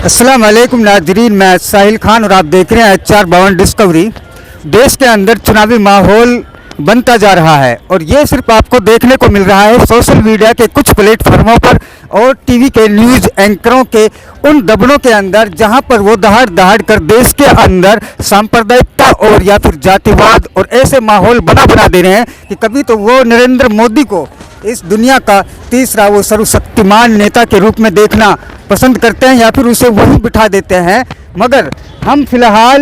अस्सलाम वालेकुम नाजरीन, मैं साहिल खान और आप देख रहे हैं HR52 डिस्कवरी। देश के अंदर चुनावी माहौल बनता जा रहा है और ये सिर्फ आपको देखने को मिल रहा है सोशल मीडिया के कुछ प्लेटफॉर्मों पर और टीवी के न्यूज़ एंकरों के उन दबड़ों के अंदर, जहां पर वो दहाड़ दहाड़ कर देश के अंदर सांप्रदायिकता और या फिर जातिवाद और ऐसे माहौल बना दे रहे हैं कि कभी तो वो नरेंद्र मोदी को इस दुनिया का तीसरा वो सर्वशक्तिमान नेता के रूप में देखना पसंद करते हैं या फिर उसे वहीं बिठा देते हैं। मगर हम फिलहाल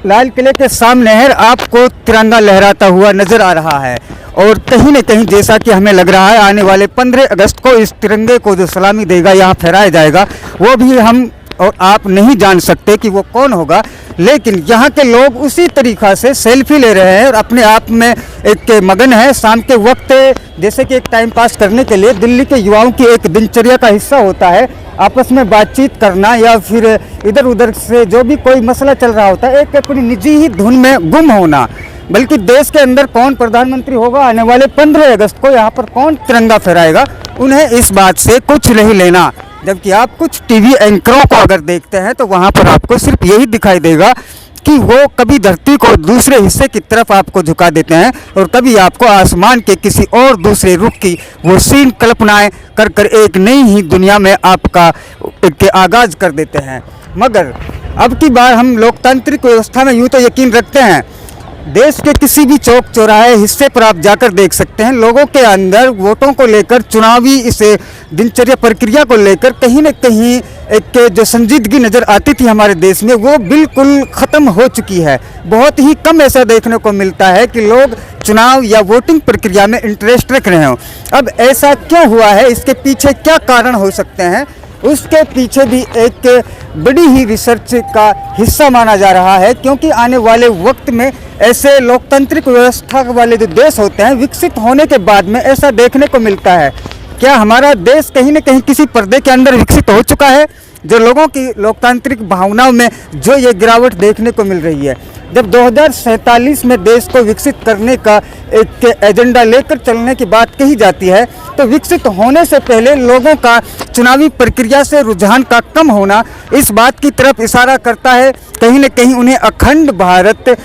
लाल किले के सामने हैं, आपको तिरंगा लहराता हुआ नज़र आ रहा है और कहीं न कहीं जैसा कि हमें लग रहा है आने वाले 15 अगस्त को इस तिरंगे को जो सलामी देगा, यहाँ फहराया जाएगा, वो भी हम और आप नहीं जान सकते कि वो कौन होगा। लेकिन यहाँ के लोग उसी तरीक़ा से सेल्फी ले रहे हैं और अपने आप में एक मगन है। शाम के वक्त जैसे कि एक टाइम पास करने के लिए दिल्ली के युवाओं की एक दिनचर्या का हिस्सा होता है आपस में बातचीत करना या फिर इधर उधर से जो भी कोई मसला चल रहा होता है एक अपनी निजी ही धुन में गुम होना। बल्कि देश के अंदर कौन प्रधानमंत्री होगा, आने वाले 15 अगस्त को यहाँ पर कौन तिरंगा फहराएगा, उन्हें इस बात से कुछ नहीं लेना। जबकि आप कुछ टीवी एंकरों को अगर देखते हैं तो वहाँ पर आपको सिर्फ यही दिखाई देगा कि वो कभी धरती को दूसरे हिस्से की तरफ आपको झुका देते हैं और कभी आपको आसमान के किसी और दूसरे रुख की वो सीन कल्पनाएं कर कर एक नई ही दुनिया में आपका के आगाज़ कर देते हैं। मगर अब की बार हम लोकतांत्रिक व्यवस्था में यूँ तो यकीन रखते हैं। देश के किसी भी चौक चौराहे हिस्से पर आप जाकर देख सकते हैं, लोगों के अंदर वोटों को लेकर, चुनावी इसे दिनचर्या प्रक्रिया को लेकर कहीं न कहीं एक जो संजीदगी नज़र आती थी हमारे देश में, वो बिल्कुल ख़त्म हो चुकी है। बहुत ही कम ऐसा देखने को मिलता है कि लोग चुनाव या वोटिंग प्रक्रिया में इंटरेस्ट रख रहे हों। अब ऐसा क्या हुआ है, इसके पीछे क्या कारण हो सकते हैं, उसके पीछे भी एक बड़ी ही रिसर्च का हिस्सा माना जा रहा है। क्योंकि आने वाले वक्त में ऐसे लोकतांत्रिक व्यवस्था वाले जो देश होते हैं, विकसित होने के बाद में ऐसा देखने को मिलता है। क्या हमारा देश कहीं न कहीं किसी पर्दे के अंदर विकसित हो चुका है, जो लोगों की लोकतांत्रिक भावनाओं में जो ये गिरावट देखने को मिल रही है। जब 2047 में देश को विकसित करने का एक एजेंडा लेकर चलने की बात कही जाती है, तो विकसित होने से पहले लोगों का चुनावी प्रक्रिया से रुझान का कम होना इस बात की तरफ इशारा करता है। कहीं न कहीं उन्हें अखंड भारत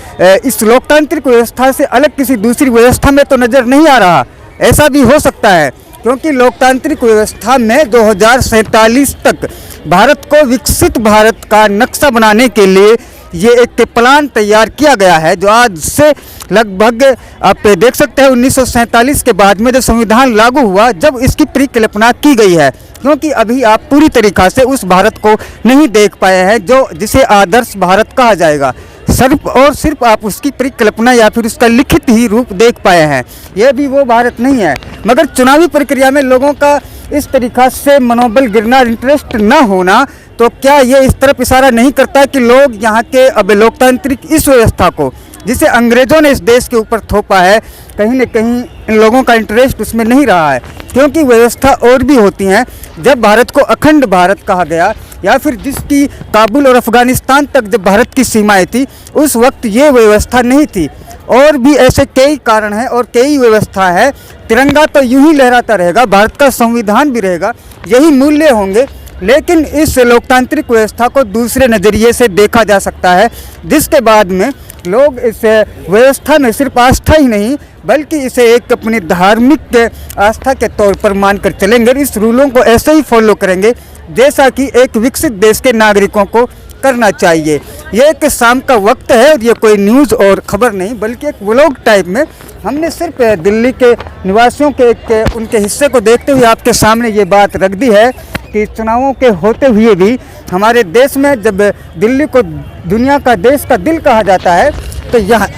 इस लोकतांत्रिक व्यवस्था से अलग किसी दूसरी व्यवस्था में तो नज़र नहीं आ रहा। ऐसा भी हो सकता है क्योंकि लोकतांत्रिक व्यवस्था में 2047 तक भारत को विकसित भारत का नक्शा बनाने के लिए ये एक प्लान तैयार किया गया है, जो आज से लगभग आप देख सकते हैं 1947 के बाद में जो संविधान लागू हुआ, जब इसकी परिकल्पना की गई है। क्योंकि अभी आप पूरी तरीक़ा से उस भारत को नहीं देख पाए हैं जो जिसे आदर्श भारत कहा जाएगा। सिर्फ और सिर्फ आप उसकी परिकल्पना या फिर उसका लिखित ही रूप देख पाए हैं। यह भी वो भारत नहीं है। मगर चुनावी प्रक्रिया में लोगों का इस तरीक़ा से मनोबल गिरना, इंटरेस्ट न होना, तो क्या ये इस तरफ इशारा नहीं करता कि लोग यहाँ के अब लोकतांत्रिक इस व्यवस्था को, जिसे अंग्रेज़ों ने इस देश के ऊपर थोपा है, कहीं न कहीं इन लोगों का इंटरेस्ट उसमें नहीं रहा है। क्योंकि व्यवस्था और भी होती हैं। जब भारत को अखंड भारत कहा गया या फिर जिसकी काबुल और अफ़गानिस्तान तक जब भारत की सीमाएं थी, उस वक्त ये व्यवस्था नहीं थी। और भी ऐसे कई कारण हैं और कई व्यवस्था है। तिरंगा तो यूं ही लहराता रहेगा, भारत का संविधान भी रहेगा, यही मूल्य होंगे। लेकिन इस लोकतांत्रिक व्यवस्था को दूसरे नज़रिए से देखा जा सकता है, जिसके बाद में लोग इस व्यवस्था में सिर्फ आस्था ही नहीं बल्कि इसे एक अपनी धार्मिक आस्था के तौर पर मानकर चलेंगे। इस रूलों को ऐसे ही फॉलो करेंगे जैसा कि एक विकसित देश के नागरिकों को करना चाहिए। ये एक शाम का वक्त है और ये कोई न्यूज़ और ख़बर नहीं बल्कि एक व्लॉग टाइप में हमने सिर्फ दिल्ली के निवासियों के एक उनके हिस्से को देखते हुए आपके सामने ये बात रख दी है कि चुनावों के होते हुए भी हमारे देश में जब दिल्ली को दुनिया का देश का दिल कहा जाता है, तो यहाँ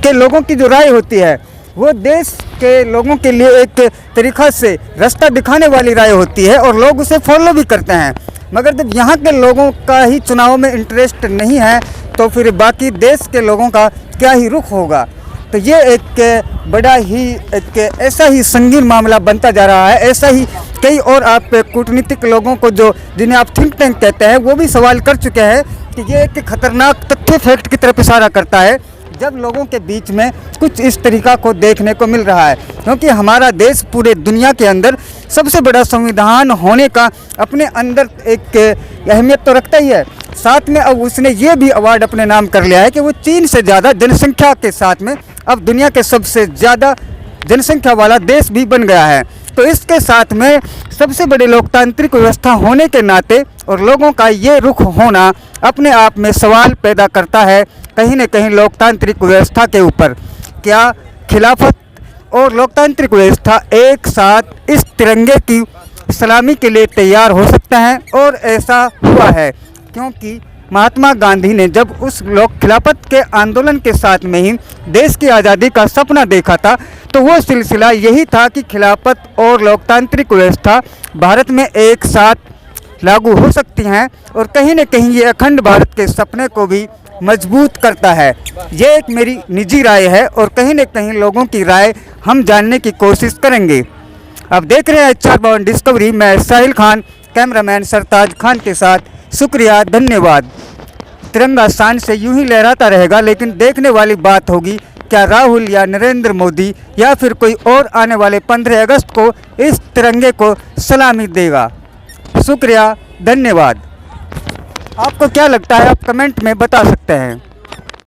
के लोगों की जो राय होती है वो देश के लोगों के लिए एक तरीक़ा से रास्ता दिखाने वाली राय होती है और लोग उसे फॉलो भी करते हैं। मगर जब यहाँ के लोगों का ही चुनाव में इंटरेस्ट नहीं है, तो फिर बाकी देश के लोगों का क्या ही रुख होगा। तो ये एक बड़ा ही एक ऐसा ही संगीन मामला बनता जा रहा है। ऐसा ही कई और आप कूटनीतिक लोगों को जो जिन्हें आप थिंक टैंक कहते हैं, वो भी सवाल कर चुके हैं कि ये एक खतरनाक तथ्य फैक्ट की तरफ इशारा करता है जब लोगों के बीच में कुछ इस तरीक़ा को देखने को मिल रहा है। क्योंकि हमारा देश पूरे दुनिया के अंदर सबसे बड़ा संविधान होने का अपने अंदर एक अहमियत तो रखता ही है। साथ में अब उसने ये भी अवार्ड अपने नाम कर लिया है कि वो चीन से ज़्यादा जनसंख्या के साथ में अब दुनिया के सबसे ज़्यादा जनसंख्या वाला देश भी बन गया है। तो इसके साथ में सबसे बड़ी लोकतांत्रिक व्यवस्था होने के नाते और लोगों का ये रुख होना अपने आप में सवाल पैदा करता है कहीं न कहीं लोकतांत्रिक व्यवस्था के ऊपर। क्या खिलाफत और लोकतांत्रिक व्यवस्था एक साथ इस तिरंगे की सलामी के लिए तैयार हो सकते हैं? और ऐसा हुआ है क्योंकि महात्मा गांधी ने जब उस खिलाफत के आंदोलन के साथ में ही देश की आज़ादी का सपना देखा था, तो वो सिलसिला यही था कि खिलाफत और लोकतांत्रिक व्यवस्था भारत में एक साथ लागू हो सकती हैं और कहीं न कहीं ये अखंड भारत के सपने को भी मजबूत करता है। ये एक मेरी निजी राय है और कहीं न कहीं लोगों की राय हम जानने की कोशिश करेंगे। अब देख रहे हैं HR भवन डिस्कवरी। मैं साहिल खान, कैमरामैन सरताज खान के साथ। शुक्रिया, धन्यवाद। तिरंगा शान से यूं ही लहराता रहेगा, लेकिन देखने वाली बात होगी क्या राहुल या नरेंद्र मोदी या फिर कोई और आने वाले 15 अगस्त को इस तिरंगे को सलामी देगा। शुक्रिया, धन्यवाद। आपको क्या लगता है आप कमेंट में बता सकते हैं।